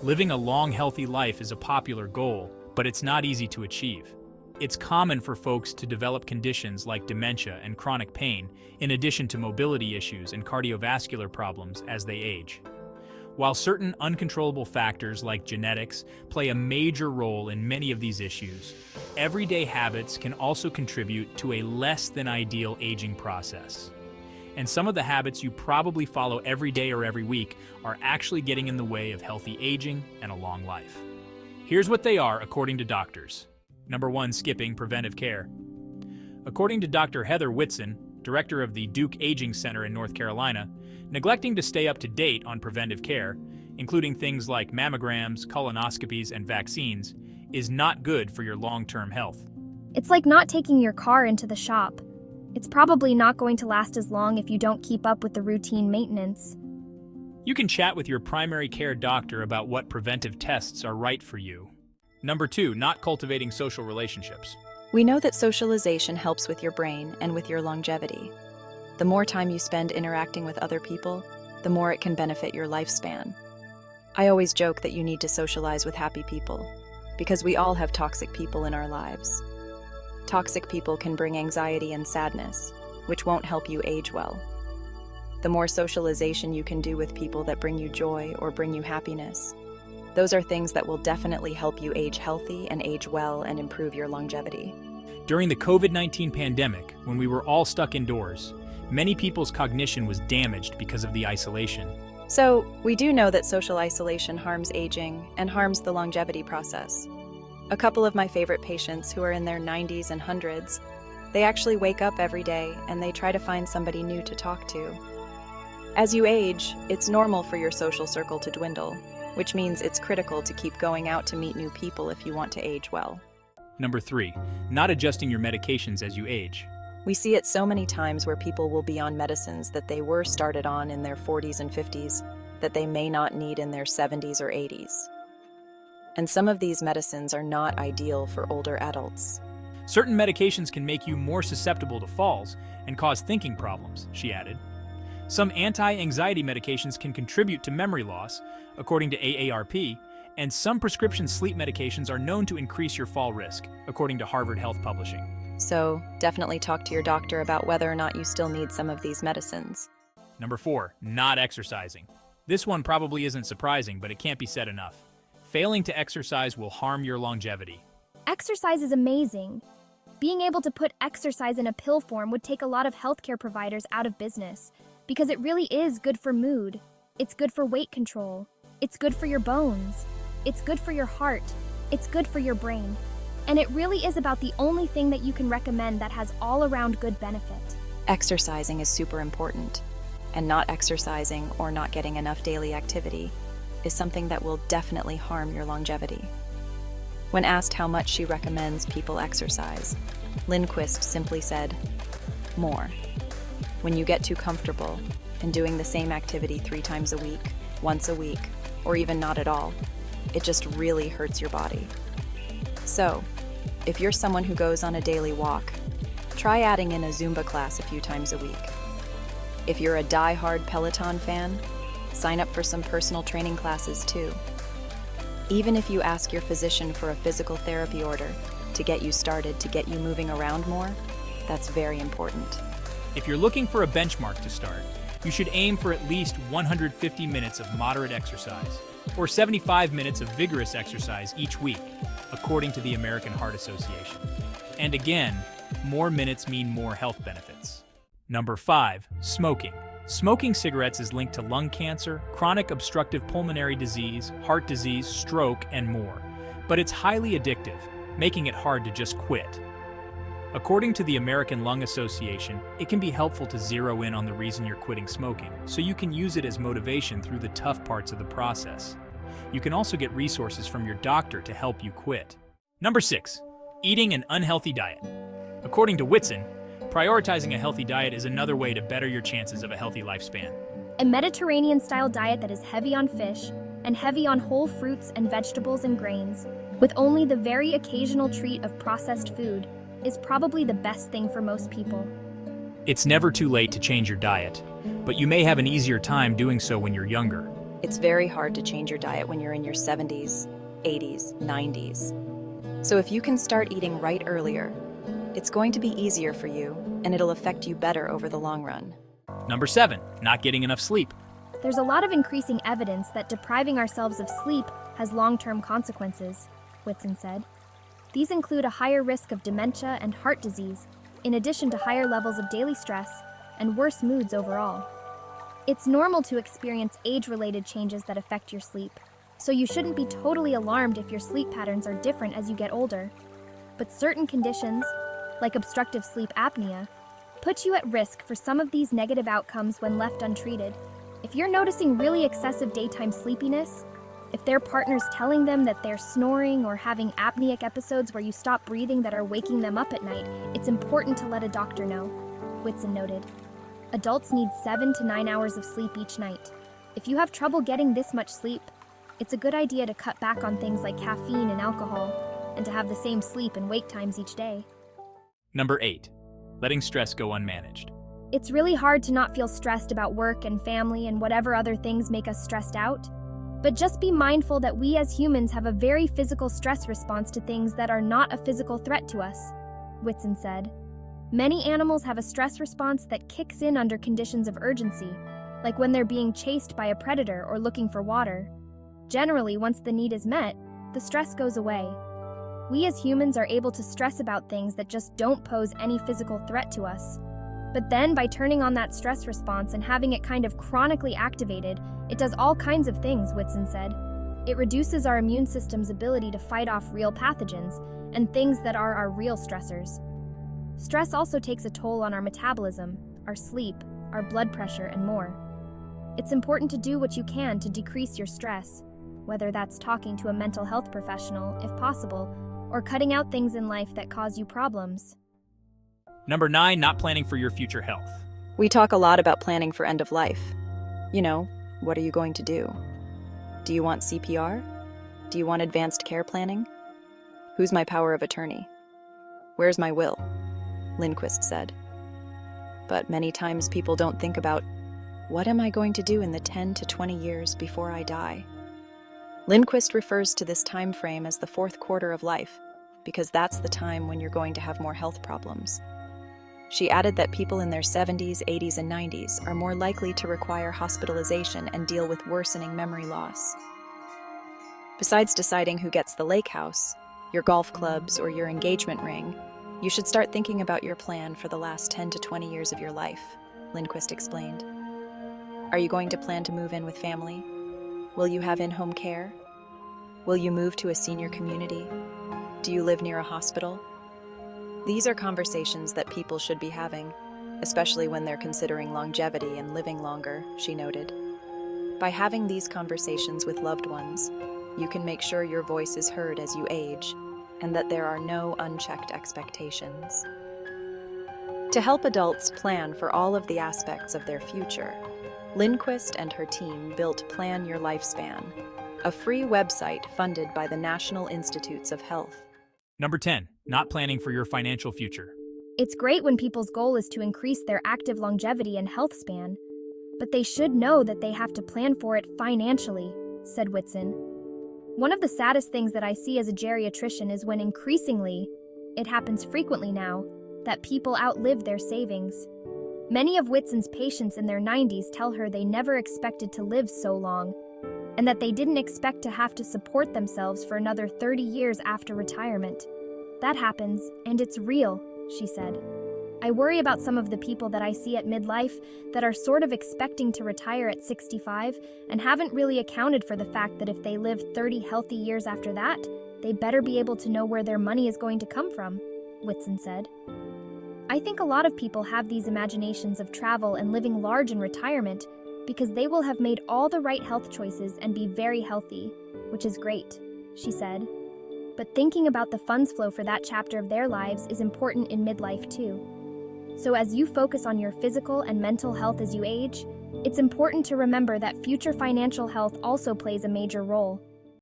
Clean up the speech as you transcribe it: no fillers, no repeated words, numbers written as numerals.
Living a long, healthy life is a popular goal, but it's not easy to achieve. It's common for folks to develop conditions like dementia and chronic pain, in addition to mobility issues and cardiovascular problems as they age. While certain uncontrollable factors like genetics play a major role in many of these issues, everyday habits can also contribute to a less than ideal aging process. And some of the habits you probably follow every day or every week are actually getting in the way of healthy aging and a long life. Here's what they are according to doctors. Number 1, skipping preventive care. According to Dr. Heather Whitson, director of the Duke Aging Center in North Carolina, neglecting to stay up to date on preventive care, including things like mammograms, colonoscopies, and vaccines, is not good for your long-term health. It's like not taking your car into the shop. It's probably not going to last as long if you don't keep up with the routine maintenance. You can chat with your primary care doctor about what preventive tests are right for you. Number 2, not cultivating social relationships. We know that socialization helps with your brain and with your longevity. The more time you spend interacting with other people, the more it can benefit your lifespan. I always joke that you need to socialize with happy people, because we all have toxic people in our lives. Toxic people can bring anxiety and sadness, which won't help you age well. The more socialization you can do with people that bring you joy or bring you happiness, those are things that will definitely help you age healthy and age well and improve your longevity. During the COVID-19 pandemic, when we were all stuck indoors, many people's cognition was damaged because of the isolation. So, we do know that social isolation harms aging and harms the longevity process. A couple of my favorite patients who are in their 90s and 100s, they actually wake up every day and they try to find somebody new to talk to. As you age, it's normal for your social circle to dwindle, which means it's critical to keep going out to meet new people if you want to age well. Number 3, not adjusting your medications as you age. We see it so many times where people will be on medicines that they were started on in their 40s and 50s that they may not need in their 70s or 80s. And some of these medicines are not ideal for older adults. Certain medications can make you more susceptible to falls and cause thinking problems, she added. Some anti-anxiety medications can contribute to memory loss, according to AARP, and some prescription sleep medications are known to increase your fall risk, according to Harvard Health Publishing. So, definitely talk to your doctor about whether or not you still need some of these medicines. Number 4, not exercising. This one probably isn't surprising, but it can't be said enough. Failing to exercise will harm your longevity. Exercise is amazing. Being able to put exercise in a pill form would take a lot of healthcare providers out of business, because it really is good for mood. It's good for weight control. It's good for your bones. It's good for your heart. It's good for your brain. And it really is about the only thing that you can recommend that has all-around good benefit. Exercising is super important, and not exercising or not getting enough daily activity is something that will definitely harm your longevity. When asked how much she recommends people exercise, Lindquist simply said, more. When you get too comfortable in doing the same activity 3 times a week, once a week, or even not at all, it just really hurts your body. So, if you're someone who goes on a daily walk, try adding in a Zumba class a few times a week. If you're a die-hard Peloton fan, sign up for some personal training classes too. Even if you ask your physician for a physical therapy order to get you started, to get you moving around more, that's very important. If you're looking for a benchmark to start, you should aim for at least 150 minutes of moderate exercise, or 75 minutes of vigorous exercise each week, according to the American Heart Association. And again, more minutes mean more health benefits. Number 5, smoking. Smoking cigarettes is linked to lung cancer, chronic obstructive pulmonary disease, heart disease, stroke, and more. But it's highly addictive, making it hard to just quit. According to the American Lung Association, it can be helpful to zero in on the reason you're quitting smoking, so you can use it as motivation through the tough parts of the process. You can also get resources from your doctor to help you quit. Number 6, eating an unhealthy diet. According to Whitson, prioritizing a healthy diet is another way to better your chances of a healthy lifespan. A Mediterranean-style diet that is heavy on fish and heavy on whole fruits and vegetables and grains, with only the very occasional treat of processed food, is probably the best thing for most people. It's never too late to change your diet, but you may have an easier time doing so when you're younger. It's very hard to change your diet when you're in your 70s, 80s, 90s. So if you can start eating right earlier, it's going to be easier for you, and it'll affect you better over the long run. Number 7, not getting enough sleep. There's a lot of increasing evidence that depriving ourselves of sleep has long-term consequences, Whitson said. These include a higher risk of dementia and heart disease, in addition to higher levels of daily stress and worse moods overall. It's normal to experience age-related changes that affect your sleep, so you shouldn't be totally alarmed if your sleep patterns are different as you get older. But certain conditions, like obstructive sleep apnea, put you at risk for some of these negative outcomes when left untreated. If you're noticing really excessive daytime sleepiness, if their partner's telling them that they're snoring or having apneic episodes where you stop breathing that are waking them up at night, it's important to let a doctor know, Whitson noted. Adults need 7 to 9 hours of sleep each night. If you have trouble getting this much sleep, it's a good idea to cut back on things like caffeine and alcohol, and to have the same sleep and wake times each day. Number 8, letting stress go unmanaged. It's really hard to not feel stressed about work and family and whatever other things make us stressed out. But just be mindful that we as humans have a very physical stress response to things that are not a physical threat to us, Whitson said. Many animals have a stress response that kicks in under conditions of urgency, like when they're being chased by a predator or looking for water. Generally, once the need is met, the stress goes away. We as humans are able to stress about things that just don't pose any physical threat to us. But then, by turning on that stress response and having it kind of chronically activated, it does all kinds of things, Whitson said. It reduces our immune system's ability to fight off real pathogens and things that are our real stressors. Stress also takes a toll on our metabolism, our sleep, our blood pressure, and more. It's important to do what you can to decrease your stress, whether that's talking to a mental health professional, if possible, or cutting out things in life that cause you problems. Number 9, not planning for your future health. We talk a lot about planning for end of life. You know, what are you going to do? Do you want CPR? Do you want advanced care planning? Who's my power of attorney? Where's my will? Lindquist said. But many times people don't think about, what am I going to do in the 10 to 20 years before I die? Lindquist refers to this time frame as the 4th quarter of life, because that's the time when you're going to have more health problems. She added that people in their 70s, 80s, and 90s are more likely to require hospitalization and deal with worsening memory loss. Besides deciding who gets the lake house, your golf clubs, or your engagement ring, you should start thinking about your plan for the last 10 to 20 years of your life, Lindquist explained. Are you going to plan to move in with family? Will you have in-home care? Will you move to a senior community? Do you live near a hospital? These are conversations that people should be having, especially when they're considering longevity and living longer, she noted. By having these conversations with loved ones, you can make sure your voice is heard as you age, and that there are no unchecked expectations. To help adults plan for all of the aspects of their future, Lindquist and her team built Plan Your Lifespan, a free website funded by the National Institutes of Health. Number 10, not planning for your financial future. It's great when people's goal is to increase their active longevity and health span, but they should know that they have to plan for it financially, said Whitson. One of the saddest things that I see as a geriatrician is when increasingly, it happens frequently now, that people outlive their savings. Many of Whitson's patients in their 90s tell her they never expected to live so long, and that they didn't expect to have to support themselves for another 30 years after retirement. That happens, and it's real, she said. I worry about some of the people that I see at midlife that are sort of expecting to retire at 65 and haven't really accounted for the fact that if they live 30 healthy years after that, they better be able to know where their money is going to come from, Whitson said. I think a lot of people have these imaginations of travel and living large in retirement because they will have made all the right health choices and be very healthy, which is great, she said. But thinking about the funds flow for that chapter of their lives is important in midlife too. So as you focus on your physical and mental health as you age, it's important to remember that future financial health also plays a major role.